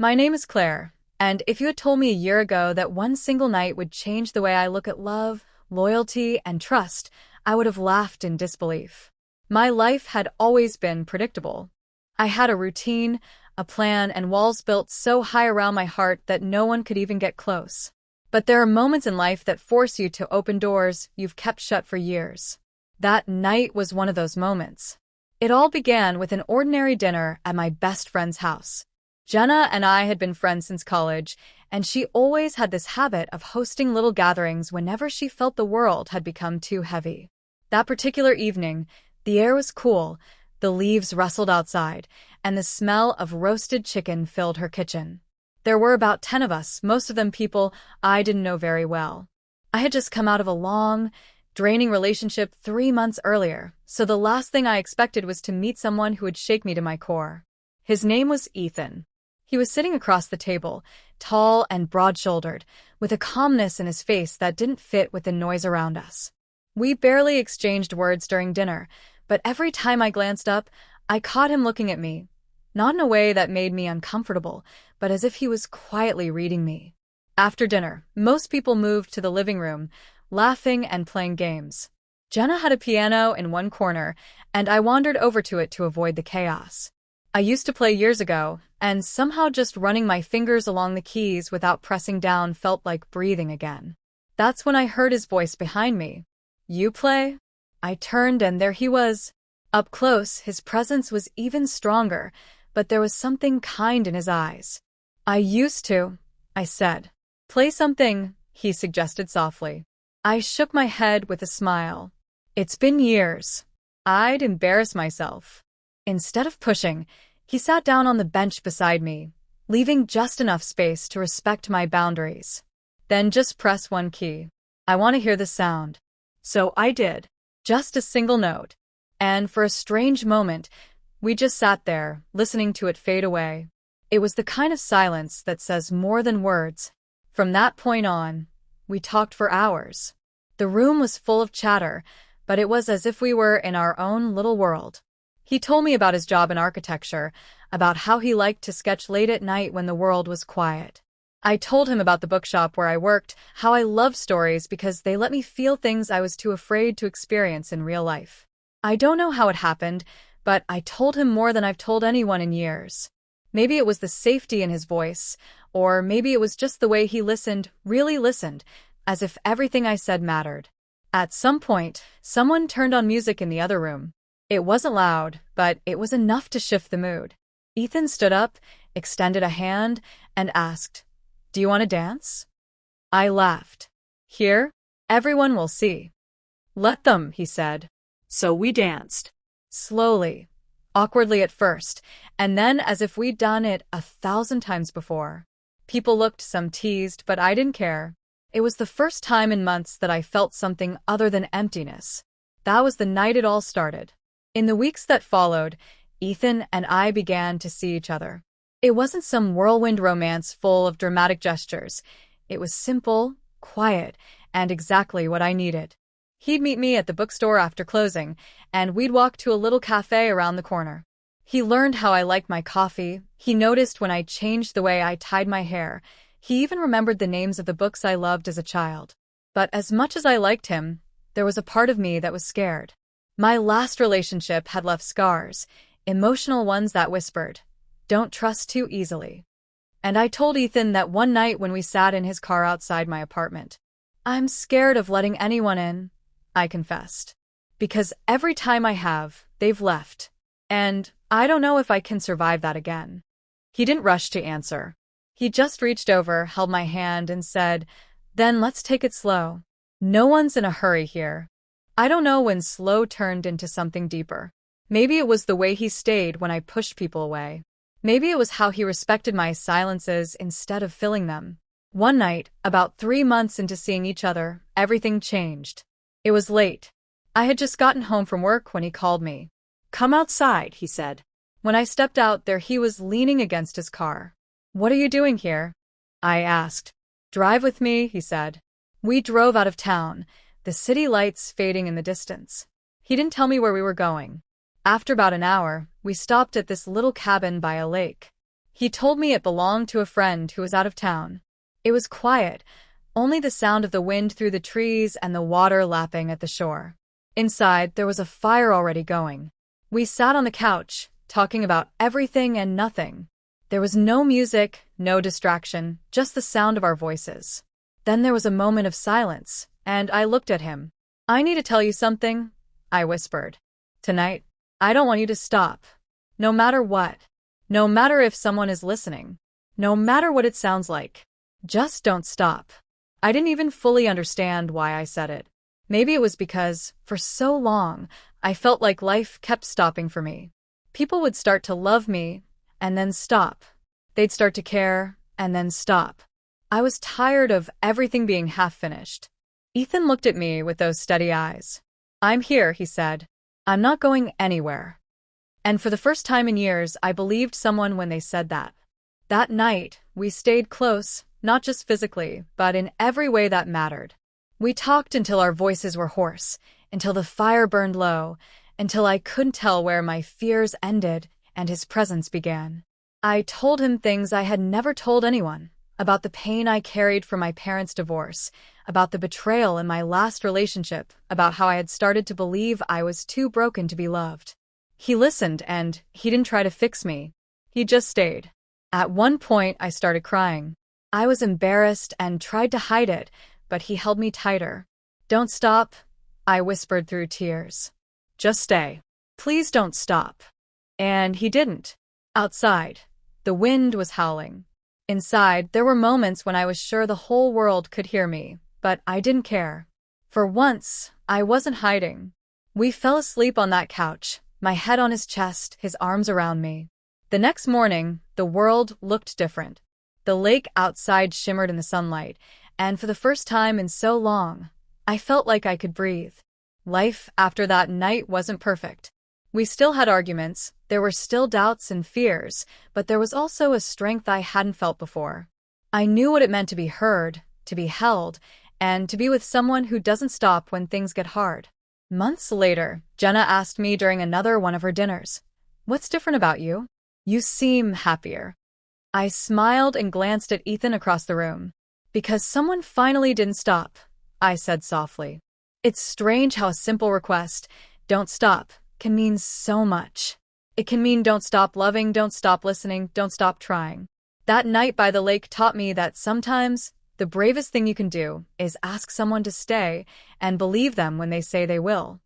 My name is Claire, and if you had told me a year ago that one single night would change the way I look at love, loyalty, and trust, I would have laughed in disbelief. My life had always been predictable. I had a routine, a plan, and walls built so high around my heart that no one could even get close. But there are moments in life that force you to open doors you've kept shut for years. That night was one of those moments. It all began with an ordinary dinner at my best friend's house. Jenna and I had been friends since college, and she always had this habit of hosting little gatherings whenever she felt the world had become too heavy. That particular evening, the air was cool, the leaves rustled outside, and the smell of roasted chicken filled her kitchen. There were about 10 of us, most of them people I didn't know very well. I had just come out of a long, draining relationship 3 months earlier, so the last thing I expected was to meet someone who would shake me to my core. His name was Ethan. He was sitting across the table, tall and broad-shouldered, with a calmness in his face that didn't fit with the noise around us. We barely exchanged words during dinner, but every time I glanced up, I caught him looking at me, not in a way that made me uncomfortable, but as if he was quietly reading me. After dinner, most people moved to the living room, laughing and playing games. Jenna had a piano in one corner, and I wandered over to it to avoid the chaos. I used to play years ago, and somehow just running my fingers along the keys without pressing down felt like breathing again. That's when I heard his voice behind me. "You play?" I turned and there he was. Up close, his presence was even stronger, but there was something kind in his eyes. "I used to," I said. "Play something," he suggested softly. I shook my head with a smile. "It's been years. I'd embarrass myself." Instead of pushing, he sat down on the bench beside me, leaving just enough space to respect my boundaries. "Then just press one key. I want to hear the sound." So I did. Just a single note. And for a strange moment, we just sat there, listening to it fade away. It was the kind of silence that says more than words. From that point on, we talked for hours. The room was full of chatter, but it was as if we were in our own little world. He told me about his job in architecture, about how he liked to sketch late at night when the world was quiet. I told him about the bookshop where I worked, how I love stories because they let me feel things I was too afraid to experience in real life. I don't know how it happened, but I told him more than I've told anyone in years. Maybe it was the safety in his voice, or maybe it was just the way he listened, really listened, as if everything I said mattered. At some point, someone turned on music in the other room. It wasn't loud, but it was enough to shift the mood. Ethan stood up, extended a hand, and asked, "Do you want to dance?" I laughed. "Here? Everyone will see." "Let them," he said. So we danced. Slowly, awkwardly at first, and then as if we'd done it 1,000 times before. People looked, some teased, but I didn't care. It was the first time in months that I felt something other than emptiness. That was the night it all started. In the weeks that followed, Ethan and I began to see each other. It wasn't some whirlwind romance full of dramatic gestures. It was simple, quiet, and exactly what I needed. He'd meet me at the bookstore after closing, and we'd walk to a little cafe around the corner. He learned how I liked my coffee. He noticed when I changed the way I tied my hair. He even remembered the names of the books I loved as a child. But as much as I liked him, there was a part of me that was scared. My last relationship had left scars, emotional ones that whispered, "Don't trust too easily." And I told Ethan that one night when we sat in his car outside my apartment. "I'm scared of letting anyone in," I confessed. "Because every time I have, they've left. And I don't know if I can survive that again." He didn't rush to answer. He just reached over, held my hand, and said, "Then let's take it slow. No one's in a hurry here." I don't know when slow turned into something deeper. Maybe it was the way he stayed when I pushed people away. Maybe it was how he respected my silences instead of filling them. One night, about 3 months into seeing each other, everything changed. It was late. I had just gotten home from work when he called me. "Come outside," he said. When I stepped out, there he was leaning against his car. "What are you doing here?" I asked. "Drive with me," he said. We drove out of town, the city lights fading in the distance. He didn't tell me where we were going. After about an hour, we stopped at this little cabin by a lake. He told me it belonged to a friend who was out of town. It was quiet, only the sound of the wind through the trees and the water lapping at the shore. Inside, there was a fire already going. We sat on the couch, talking about everything and nothing. There was no music, no distraction, just the sound of our voices. Then there was a moment of silence, and I looked at him. "I need to tell you something," I whispered. "Tonight, I don't want you to stop. No matter what. No matter if someone is listening. No matter what it sounds like. Just don't stop." I didn't even fully understand why I said it. Maybe it was because, for so long, I felt like life kept stopping for me. People would start to love me, and then stop. They'd start to care, and then stop. I was tired of everything being half-finished. Ethan looked at me with those steady eyes. "I'm here," he said. "I'm not going anywhere." And for the first time in years, I believed someone when they said that. That night, we stayed close, not just physically, but in every way that mattered. We talked until our voices were hoarse, until the fire burned low, until I couldn't tell where my fears ended and his presence began. I told him things I had never told anyone, about the pain I carried from my parents' divorce, about the betrayal in my last relationship, about how I had started to believe I was too broken to be loved. He listened, and he didn't try to fix me. He just stayed. At one point, I started crying. I was embarrassed and tried to hide it, but he held me tighter. "Don't stop," I whispered through tears. "Just stay. Please don't stop." And he didn't. Outside, the wind was howling. Inside, there were moments when I was sure the whole world could hear me, but I didn't care. For once, I wasn't hiding. We fell asleep on that couch, my head on his chest, his arms around me. The next morning, the world looked different. The lake outside shimmered in the sunlight, and for the first time in so long, I felt like I could breathe. Life after that night wasn't perfect. We still had arguments, there were still doubts and fears, but there was also a strength I hadn't felt before. I knew what it meant to be heard, to be held, and to be with someone who doesn't stop when things get hard. Months later, Jenna asked me during another one of her dinners, "What's different about you? You seem happier." I smiled and glanced at Ethan across the room. "Because someone finally didn't stop," I said softly. It's strange how a simple request, "Don't stop," can mean so much. It can mean don't stop loving, don't stop listening, don't stop trying. That night by the lake taught me that sometimes the bravest thing you can do is ask someone to stay and believe them when they say they will.